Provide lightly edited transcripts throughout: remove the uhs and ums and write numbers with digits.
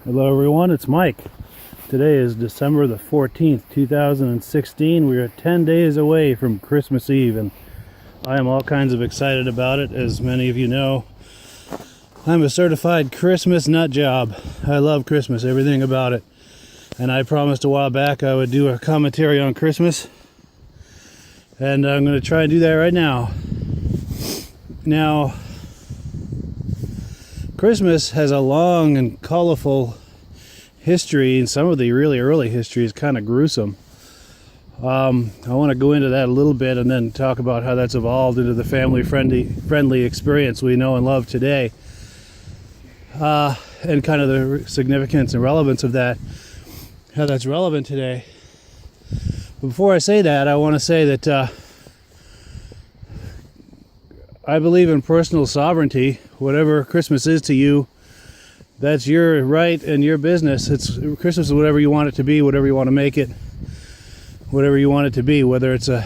Hello everyone, it's Mike. Today is December the 14th, 2016. We are 10 days away from Christmas Eve and I am all kinds of excited about it. As many of you know, I'm a certified Christmas nut job. I love Christmas, everything about it. And I promised a while back I would do a commentary on Christmas. And I'm going to try and do that right now. Now, Christmas has a long and colorful history, and some of the really early history is kind of gruesome. I want to go into that a little bit and then talk about how that's evolved into the family-friendly experience we know and love today, and kind of the significance and relevance of that, how that's relevant today. But before I say that, I want to say that I believe in personal sovereignty. Whatever Christmas is to you, that's your right and your business. Christmas is whatever you want it to be, whatever you want to make it, whatever you want it to be, whether it's a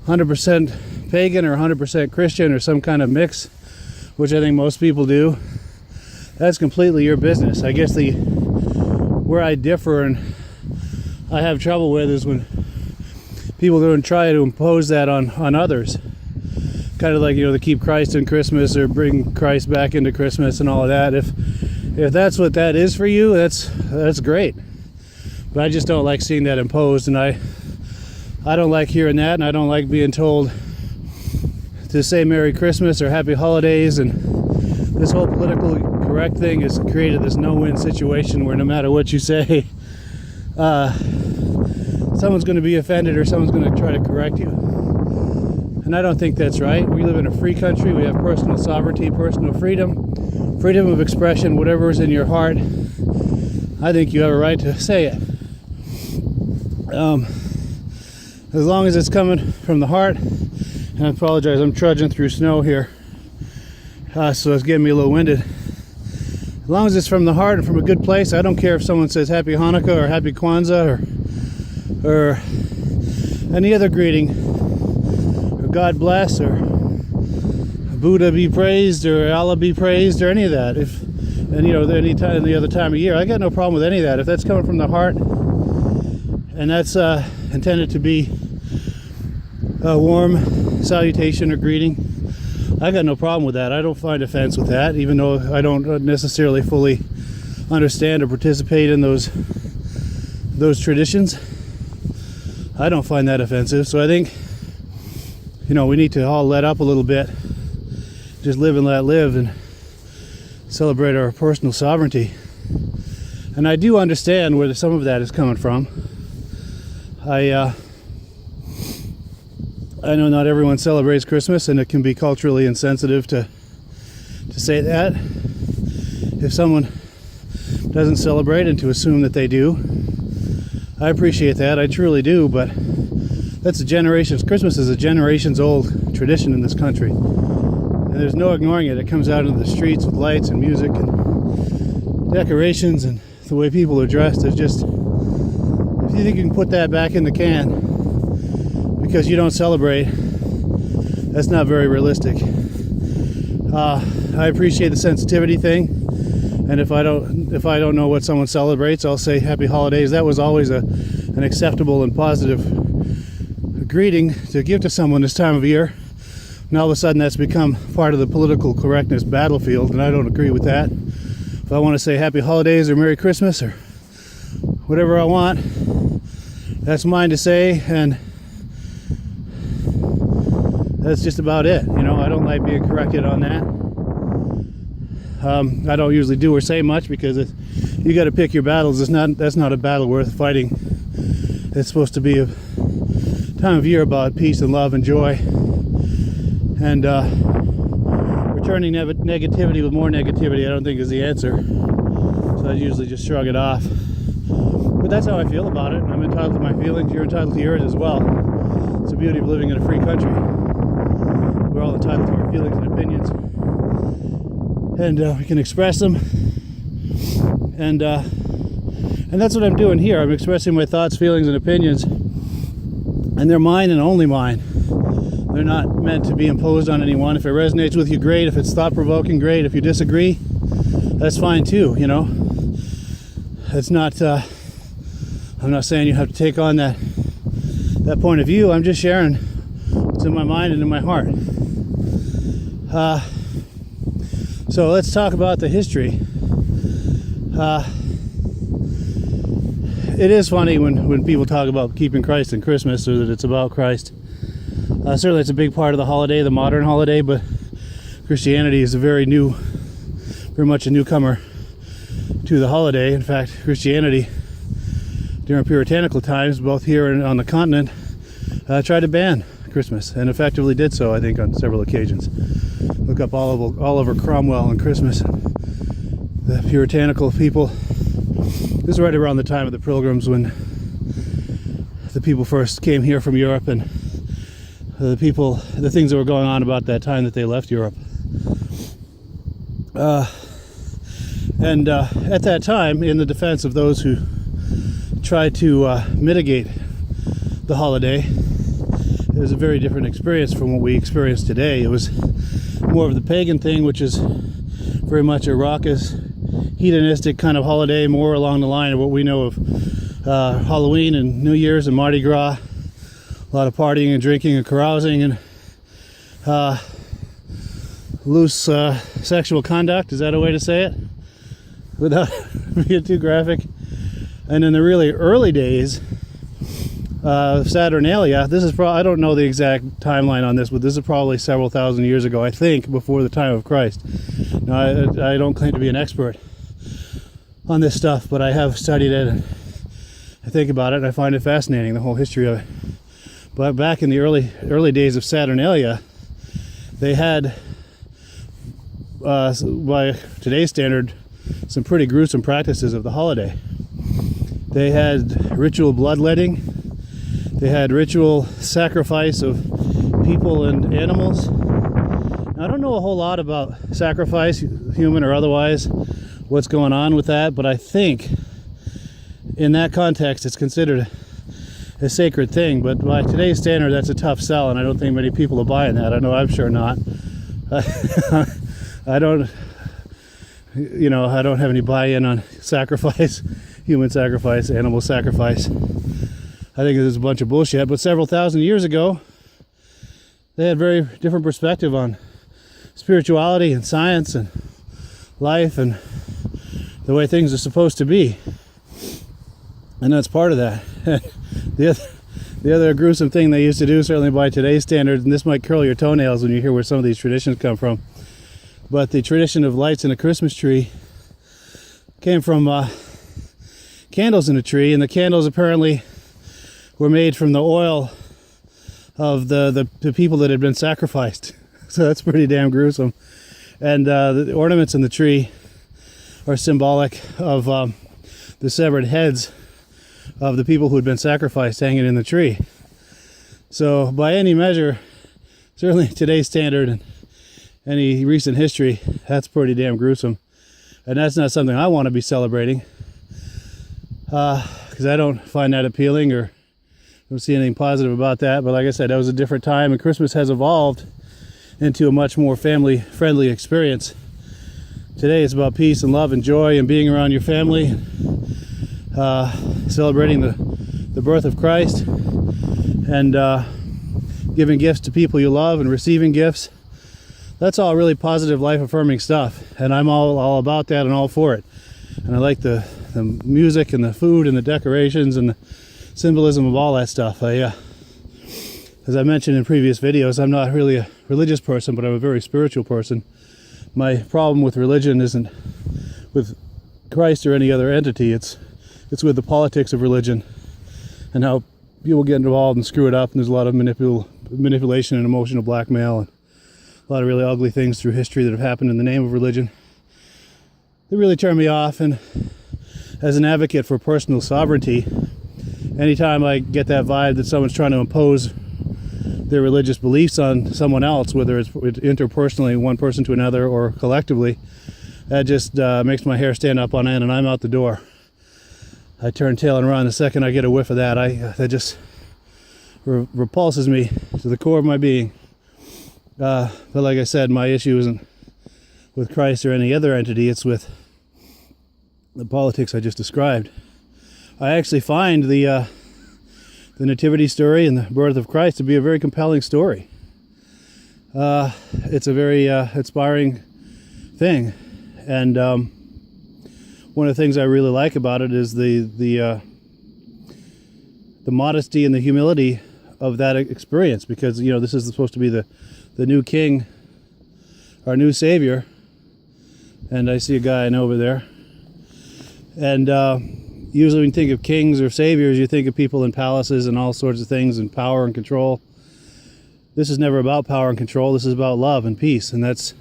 100% pagan or 100% Christian or some kind of mix, which I think most people do. That's completely your business. I guess where I differ and I have trouble with is when people go and try to impose that on others. Kind of like, to keep Christ in Christmas or bring Christ back into Christmas and all of that. If that's what that is for you, that's great. But I just don't like seeing that imposed, and I don't like hearing that, and I don't like being told to say Merry Christmas or Happy Holidays. And this whole political correct thing has created this no-win situation where no matter what you say, someone's going to be offended or someone's going to try to correct you. And I don't think that's right. We live in a free country. We have personal sovereignty, personal freedom, freedom of expression, whatever is in your heart. I think you have a right to say it. As long as it's coming from the heart, and I apologize, I'm trudging through snow here, so it's getting me a little winded. As long as it's from the heart and from a good place, I don't care if someone says Happy Hanukkah or Happy Kwanzaa or any other greeting. God bless, or Buddha be praised, or Allah be praised, or any of that. Any other time of year, I got no problem with any of that. If that's coming from the heart, and that's intended to be a warm salutation or greeting, I got no problem with that. I don't find offense with that, even though I don't necessarily fully understand or participate in those traditions. I don't find that offensive. So I think, we need to all let up a little bit, just live and let live, and celebrate our personal sovereignty. And I do understand where some of that is coming from. I know not everyone celebrates Christmas, and it can be culturally insensitive to say that. If someone doesn't celebrate, and to assume that they do, I appreciate that. I truly do, but that's Christmas is a generations old tradition in this country. And there's no ignoring it. It comes out into the streets with lights and music and decorations and the way people are dressed. If you think you can put that back in the can because you don't celebrate, that's not very realistic. I appreciate the sensitivity thing. And if I don't know what someone celebrates, I'll say Happy Holidays. That was always an acceptable and positive greeting to give to someone this time of year. Now all of a sudden that's become part of the political correctness battlefield, and I don't agree with that. If I want to say Happy Holidays or Merry Christmas or whatever I want, that's mine to say, and that's just about it. I don't like being corrected on that. I don't usually do or say much because you got to pick your battles. That's not a battle worth fighting. It's supposed to be a time of year about peace and love and joy, and returning negativity with more negativity I don't think is the answer. So I usually just shrug it off. But that's how I feel about it. I'm entitled to my feelings. You're entitled to yours as well. It's the beauty of living in a free country. We're all entitled to our feelings and opinions, and we can express them. And that's what I'm doing here. I'm expressing my thoughts, feelings, and opinions. And they're mine and only mine. They're not meant to be imposed on anyone. If it resonates with you, great. If it's thought-provoking, great. If you disagree, that's fine too, it's not. I'm not saying you have to take on that point of view. I'm just sharing what's in my mind and in my heart. So let's talk about the history. It is funny when people talk about keeping Christ in Christmas, or that it's about Christ. Certainly it's a big part of the holiday, the modern holiday, but Christianity is very much a newcomer to the holiday. In fact, Christianity during puritanical times, both here and on the continent, tried to ban Christmas, and effectively did so, I think, on several occasions. Look up Oliver Cromwell and Christmas. The puritanical people. This is right around the time of the Pilgrims, when the people first came here from Europe, and the things that were going on about that time that they left Europe. And at that time, in the defense of those who tried to mitigate the holiday, it was a very different experience from what we experience today. It was more of the pagan thing, which is very much a raucous, hedonistic kind of holiday, more along the line of what we know of Halloween and New Year's and Mardi Gras. A lot of partying and drinking and carousing and loose sexual conduct. Is that a way to say it without being too graphic? And in the really early days of Saturnalia, this is I don't know the exact timeline on this, but this is probably several thousand years ago, I think, before the time of Christ. Now, I don't claim to be an expert on this stuff, but I have studied it, and I think about it, and I find it fascinating, the whole history of it. But back in the early days of Saturnalia, they had, by today's standard, some pretty gruesome practices of the holiday. They had ritual bloodletting. They had ritual sacrifice of people and animals. Now, I don't know a whole lot about sacrifice, human or otherwise, what's going on with that, but I think in that context it's considered a sacred thing. But by today's standard, that's a tough sell, and I don't think many people are buying that. I know I'm sure not. I don't have any buy-in on sacrifice, human sacrifice, animal sacrifice. I think it's a bunch of bullshit. But several thousand years ago, they had very different perspective on spirituality and science and life and the way things are supposed to be. And that's part of that. The other gruesome thing they used to do, certainly by today's standards, and this might curl your toenails when you hear where some of these traditions come from, but the tradition of lights in a Christmas tree came from candles in a tree, and the candles apparently were made from the oil of the people that had been sacrificed. So that's pretty damn gruesome. And the ornaments in the tree are symbolic of the severed heads of the people who had been sacrificed hanging in the tree. So by any measure, certainly today's standard and any recent history, that's pretty damn gruesome. And that's not something I want to be celebrating, because I don't find that appealing or don't see anything positive about that. But like I said, that was a different time, and Christmas has evolved into a much more family-friendly experience. Today it's about peace and love and joy and being around your family, celebrating the birth of Christ, and giving gifts to people you love and receiving gifts. That's all really positive, life-affirming stuff, and I'm all about that and all for it. And I like the music and the food and the decorations and the symbolism of all that stuff. As I mentioned in previous videos, I'm not really a religious person, but I'm a very spiritual person. My problem with religion isn't with Christ or any other entity. It's with the politics of religion and how people get involved and screw it up, and there's a lot of manipulation and emotional blackmail and a lot of really ugly things through history that have happened in the name of religion. They really turn me off, and as an advocate for personal sovereignty, anytime I get that vibe that someone's trying to impose their religious beliefs on someone else, whether it's interpersonally, one person to another, or collectively, that just makes my hair stand up on end, and I'm out the door. I turn tail and run the second I get a whiff of that. That just repulses me to the core of my being. But like I said, my issue isn't with Christ or any other entity. It's with the politics I just described. I actually find the nativity story and the birth of Christ to be a very compelling story. It's a very inspiring thing, and one of the things I really like about it is the modesty and the humility of that experience, because this is supposed to be the new king, our new savior. And I see a guy I know over there. And usually when you think of kings or saviors, you think of people in palaces and all sorts of things and power and control. This is never about power and control. This is about love and peace. And that's,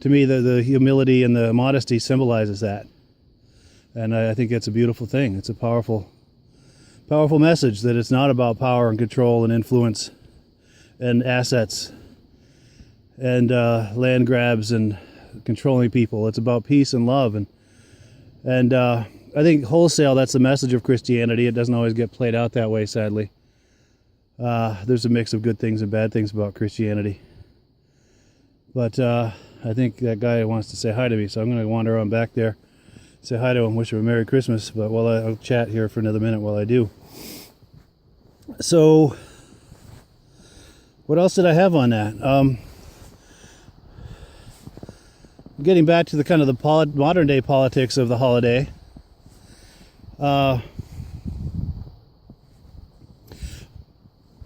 to me, the humility and the modesty symbolizes that. And I think that's a beautiful thing. It's a powerful message that it's not about power and control and influence and assets and land grabs and controlling people. It's about peace and love. And I think wholesale, that's the message of Christianity. It doesn't always get played out that way, sadly. There's a mix of good things and bad things about Christianity. But I think that guy wants to say hi to me, so I'm going to wander on back there, say hi to him, wish him a Merry Christmas. But I'll chat here for another minute while I do. So, what else did I have on that? Getting back to the kind of the modern day politics of the holiday. I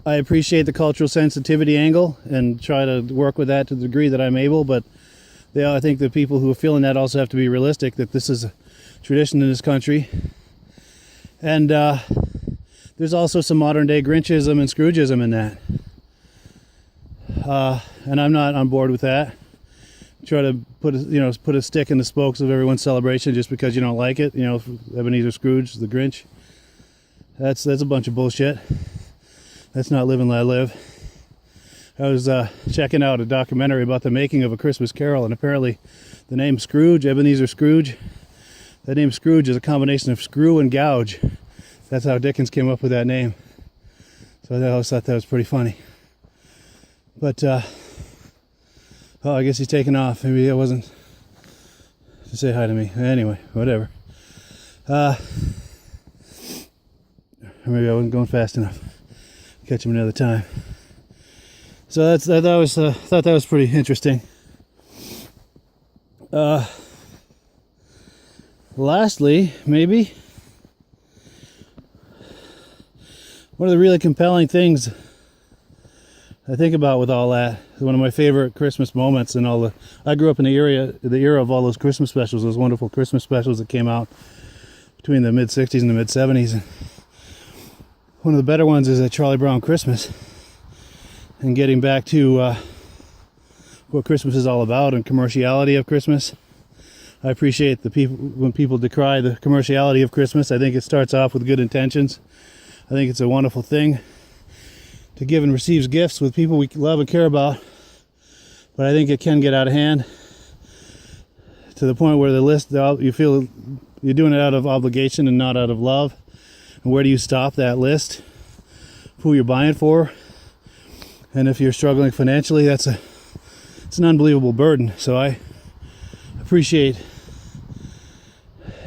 appreciate the cultural sensitivity angle and try to work with that to the degree that I'm able, but I think the people who are feeling that also have to be realistic that this is a tradition in this country. And there's also some modern day Grinchism and Scroogeism in that. And I'm not on board with that. Try to put a stick in the spokes of everyone's celebration just because you don't like it. Ebenezer Scrooge, the Grinch. That's a bunch of bullshit. That's not living I live. I was checking out a documentary about the making of A Christmas Carol, and apparently the name Scrooge, Ebenezer Scrooge, that name Scrooge is a combination of screw and gouge. That's how Dickens came up with that name. So I always thought that was pretty funny. But I guess he's taken off. Maybe it wasn't to say hi to me. Anyway, whatever. Or maybe I wasn't going fast enough. Catch him another time. So I thought that was pretty interesting. Lastly, maybe one of the really compelling things I think about with all that, one of my favorite Christmas moments and I grew up in the era of all those Christmas specials, those wonderful Christmas specials that came out between the mid-60s and the mid-70s. And one of the better ones is a Charlie Brown Christmas. And getting back to what Christmas is all about and commerciality of Christmas. I appreciate when people decry the commerciality of Christmas. I think it starts off with good intentions. I think it's a wonderful thing to give and receive gifts with people we love and care about. But I think it can get out of hand to the point where you feel you're doing it out of obligation and not out of love. And where do you stop that list? Who you're buying for? And if you're struggling financially, it's an unbelievable burden. So I appreciate,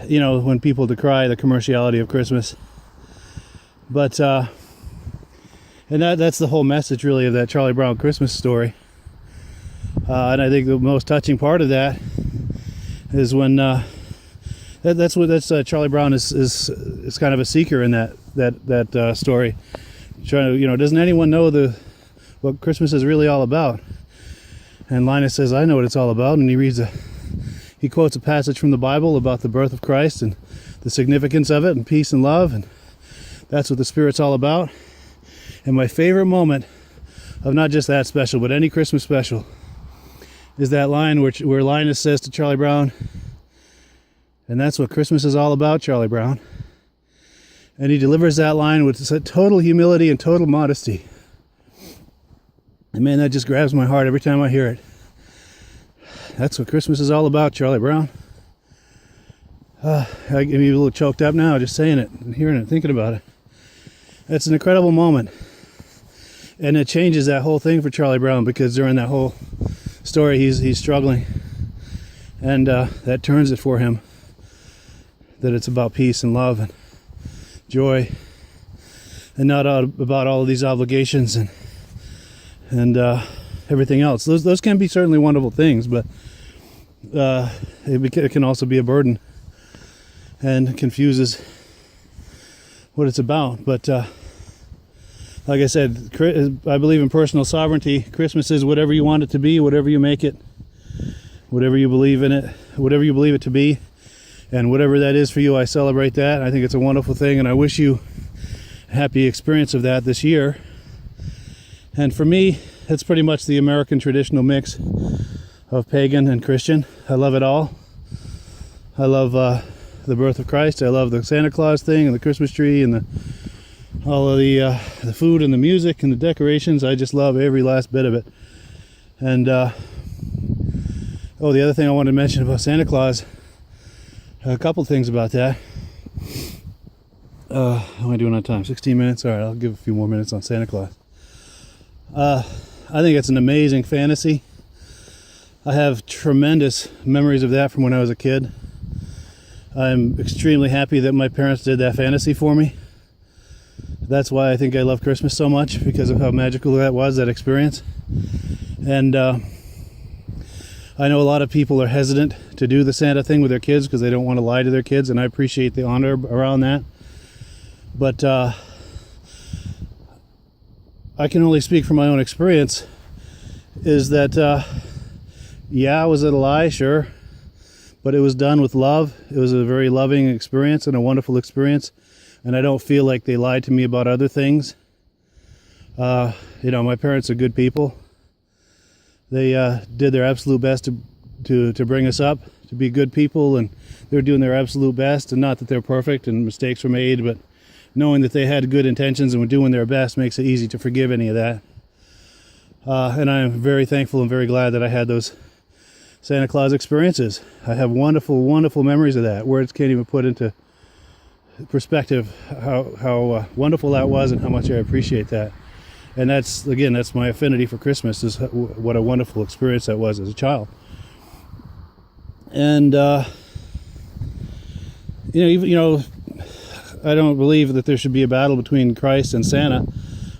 when people decry the commerciality of Christmas. But and that's the whole message, really, of that Charlie Brown Christmas story. And I think the most touching part of that is when Charlie Brown is kind of a seeker in that story. Trying to, doesn't anyone know what Christmas is really all about? And Linus says, I know what it's all about, and he quotes a passage from the Bible about the birth of Christ and the significance of it and peace and love, and that's what the Spirit's all about. And my favorite moment of not just that special, but any Christmas special, is that line where Linus says to Charlie Brown, and that's what Christmas is all about, Charlie Brown. And he delivers that line with total humility and total modesty. And man, that just grabs my heart every time I hear it. That's what Christmas is all about, Charlie Brown. I get me a little choked up now just saying it and hearing it, thinking about it. It's an incredible moment. And it changes that whole thing for Charlie Brown, because during that whole story he's struggling. And that turns it for him. that it's about peace and love and joy, and not about all of these obligations and everything else. Those can be certainly wonderful things, but it can also be a burden and confuses what it's about. But like I said, I believe in personal sovereignty. Christmas is whatever you want it to be, whatever you make it, whatever you believe in it, whatever you believe it to be, and whatever that is for you, I celebrate that. I think it's a wonderful thing, and I wish you a happy experience of that this year. And for me, it's pretty much the American traditional mix of pagan and Christian. I love it all. I love the birth of Christ. I love the Santa Claus thing and the Christmas tree and all of the food and the music and the decorations. I just love every last bit of it. And the other thing I wanted to mention about Santa Claus, a couple things about that. How am I doing on time? 16 minutes? All right, I'll give a few more minutes on Santa Claus. I think it's an amazing fantasy. I have tremendous memories of that from when I was a kid. I'm extremely happy that my parents did that fantasy for me. That's why I think I love Christmas so much, because of how magical that was, that experience. And I know a lot of people are hesitant to do the Santa thing with their kids because they don't want to lie to their kids, and I appreciate the honor around that. But I can only speak from my own experience, is that was it a lie? Sure. But it was done with love. It was a very loving experience and a wonderful experience. And I don't feel like they lied to me about other things. My parents are good people. They did their absolute best to bring us up, to be good people, and they're doing their absolute best. And not that they're perfect and mistakes were made, but knowing that they had good intentions and were doing their best makes it easy to forgive any of that. And I am very thankful and very glad that I had those Santa Claus experiences. I have wonderful, wonderful memories of that. Words can't even put into perspective how wonderful that was and how much I appreciate that. And that's my affinity for Christmas, is what a wonderful experience that was as a child. And I don't believe that there should be a battle between Christ and Santa.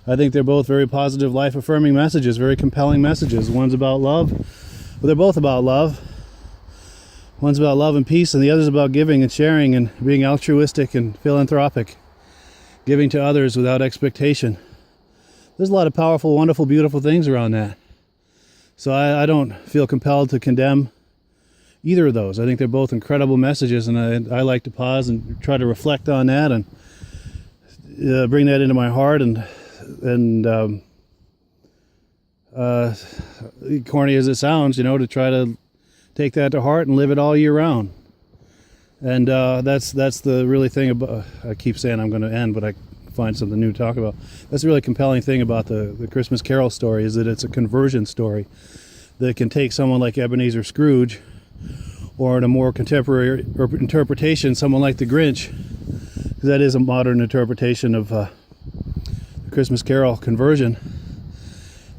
I think they're both very positive, life-affirming messages, very compelling messages. One's about love. Well, they're both about love. One's about love and peace, and the other's about giving and sharing and being altruistic and philanthropic, giving to others without expectation. There's a lot of powerful, wonderful, beautiful things around that. So I don't feel compelled to condemn either of those. I think they're both incredible messages, and I like to pause and try to reflect on that and bring that into my heart and corny as it sounds, to try to take that to heart and live it all year round. And that's the really thing about, I keep saying I'm going to end, but I find something new to talk about. That's the really compelling thing about the Christmas Carol story, is that it's a conversion story that can take someone like Ebenezer Scrooge, or in a more contemporary interpretation, someone like the Grinch, because that is a modern interpretation of the Christmas Carol conversion.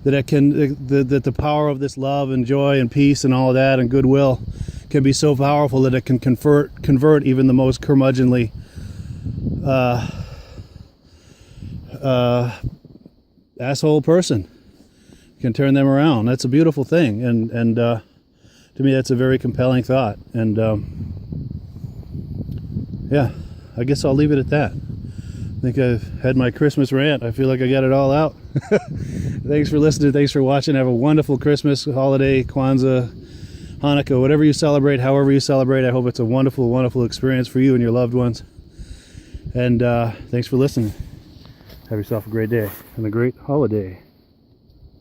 That the power of this love and joy and peace and all of that and goodwill can be so powerful that it can convert even the most curmudgeonly asshole person. Can turn them around. That's a beautiful thing, and to me that's a very compelling thought. And I guess I'll leave it at that. I think I've had my Christmas rant. I feel like I got it all out. Thanks for listening. Thanks for watching. Have a wonderful Christmas, holiday, Kwanzaa, Hanukkah, whatever you celebrate, however you celebrate. I hope it's a wonderful, wonderful experience for you and your loved ones. And thanks for listening. Have yourself a great day and a great holiday.